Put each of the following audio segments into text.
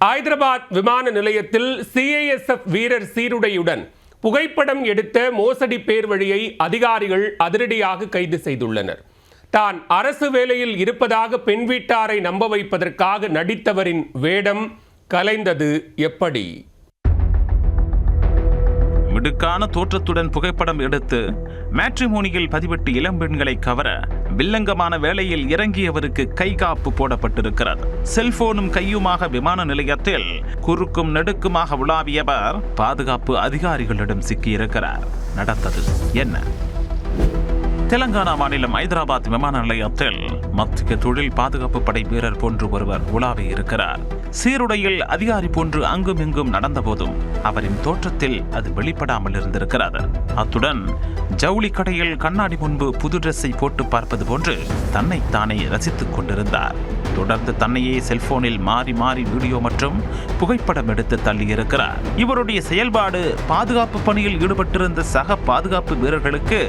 ஐதராபாத் விமான நிலையத்தில் சிஐஎஸ்எஃப் வீரர் சீருடையுடன் புகைப்படம் எடுத்த மோசடி பேர் வழியை அதிகாரிகள் அதிரடியாக கைது செய்துள்ளனர். தான் அரசு வேலையில் இருப்பதாக பெண் வீட்டாரை நம்ப வைப்பதற்காக நடித்தவரின் வேடம் கலைந்தது எப்படி? மிடுக்கான தோற்றத்துடன் புகைப்படம் எடுத்து மேட்ரிமோனியில் பதிவிட்டு இளம்பெண்களை கவர வில்லங்கமான வேளையில் இறங்கியவருக்கு கைகாப்பு போடப்பட்டிருக்கிறது. செல்போனும் கையுமாக விமான நிலையத்தில் குறுக்கும் நெடுக்குமாக உலாவியவர் பாதுகாப்பு அதிகாரிகளிடம் சிக்கியிருக்கிறார். நடந்தது என்ன? தெலங்கானா மாநிலம் ஐதராபாத் விமான நிலையத்தில் மத்திய தொழில் பாதுகாப்பு படை வீரர் போன்று ஒருவர் உலாவி இருக்கிறார். சீருடையில் அதிகாரி போன்று அங்கும் இங்கும் நடந்த போதும் அவரின் தோற்றத்தில் அது வெளிப்படாமல் இருந்திருக்கிறது. அத்துடன் ஜவுளி கடையில் கண்ணாடி முன்பு புது ட்ரெஸ்ஸை போட்டு பார்ப்பது போன்று தன்னைத்தானே ரசித்துக் கொண்டிருந்தார். தொடர்ந்து தன்னையே செல்போனில் மாறி மாறி வீடியோ மற்றும் புகைப்படம் எடுத்து தள்ளியிருக்கிறார். இவருடைய செயல்பாடு பாதுகாப்பு பணியில் ஈடுபட்டிருந்த சக பாதுகாப்பு வீரர்களுக்கு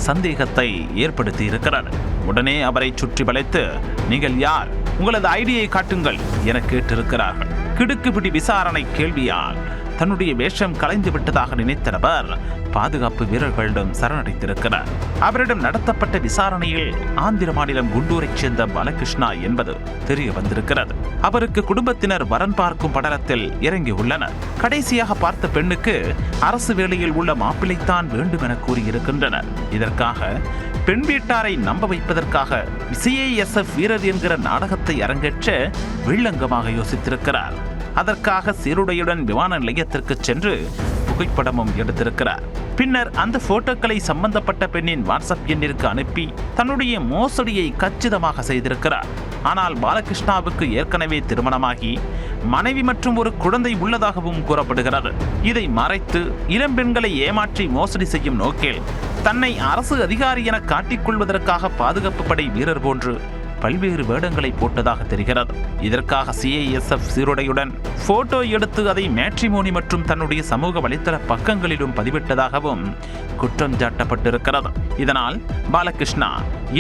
சந்தேகத்தை ஏற்படுத்தி இருக்கிறார். உடனே அவரை சுற்றி வளைத்து, நீங்கள் யார், உங்களது ஐடியை காட்டுங்கள் என கேட்டிருக்கிறார்கள். கிடுக்குப்பிடி விசாரணை கேள்வியால் தன்னுடைய வேஷம் கலைந்து விட்டதாக நினைத்த நபர் பாதுகாப்பு வீரர்களிடம் சரணடைந்திருக்கிறார். அவரிடம் நடத்தப்பட்ட விசாரணையில் ஆந்திர மாநிலம் குண்டூரைச் சேர்ந்த பாலகிருஷ்ணா என்பது தெரிய வந்திருக்கிறது. அவருக்கு குடும்பத்தினர் வரன் பார்க்கும் படலத்தில் இறங்கி உள்ளனர். கடைசியாக பார்த்த பெண்ணுக்கு அரசு வேலையில் உள்ள மாப்பிள்ளைத்தான் வேண்டும் என கூறியிருக்கின்றனர். இதற்காக பெண் வீட்டாரை நம்ப வைப்பதற்காக சிஐஎஸ்எஃப் வீரர் என்கிற நாடகத்தை அரங்கேற்ற வில்லங்கமாக யோசித்திருக்கிறார். அதற்காக சீருடையுடன் விமான நிலையத்திற்கு சென்று புகைப்படமும் எடுத்திருக்கிறார். பின்னர் அந்த போட்டோக்களை சம்பந்தப்பட்ட பெண்ணின் வாட்ஸ்அப் எண்ணிற்கு அனுப்பி தன்னுடைய மோசடியை கச்சிதமாக செய்திருக்கிறார். ஆனால் பாலகிருஷ்ணாவுக்கு ஏற்கனவே திருமணமாகி மனைவி மற்றும் ஒரு குழந்தை உள்ளதாகவும் கூறப்படுகிறது. இதை மறைத்து இளம்பெண்களை ஏமாற்றி மோசடி செய்யும் நோக்கில் தன்னை அரசு அதிகாரி என காட்டிக்கொள்வதற்காக பாதுகாப்பு படை வீரர் போன்று பல்வேறு வேடங்களை போட்டதாக தெரிகிறது. இதற்காக சிஐஎஸ்எஃப் சீருடையுடன் போட்டோ எடுத்து அதை மேட்ரிமோனி மற்றும் தன்னுடைய சமூக வலைத்தள பக்கங்களிலும் பதிவிட்டதாகவும் குற்றம் சாட்டப்பட்டிருக்கிறது. இதனால் பாலகிருஷ்ணா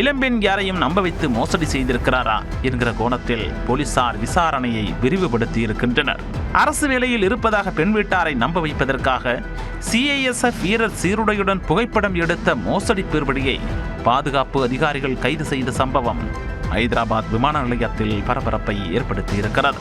இளம்பெண் யாரையும் நம்ப வைத்து மோசடி செய்திருக்கிறாரா என்கிற கோணத்தில் போலீசார் விசாரணையை விரிவுபடுத்தி இருக்கின்றனர். அரசு வேலையில் இருப்பதாக பெண் வீட்டாரை நம்ப வைப்பதற்காக சிஐஎஸ்எஃப் வீரர் சீருடையுடன் புகைப்படம் எடுத்த மோசடி பேர்வழியை பாதுகாப்பு அதிகாரிகள் கைது செய்த சம்பவம் ஐதராபாத் விமான நிலையத்தில் பரபரப்பை ஏற்படுத்தி இருக்கிறது.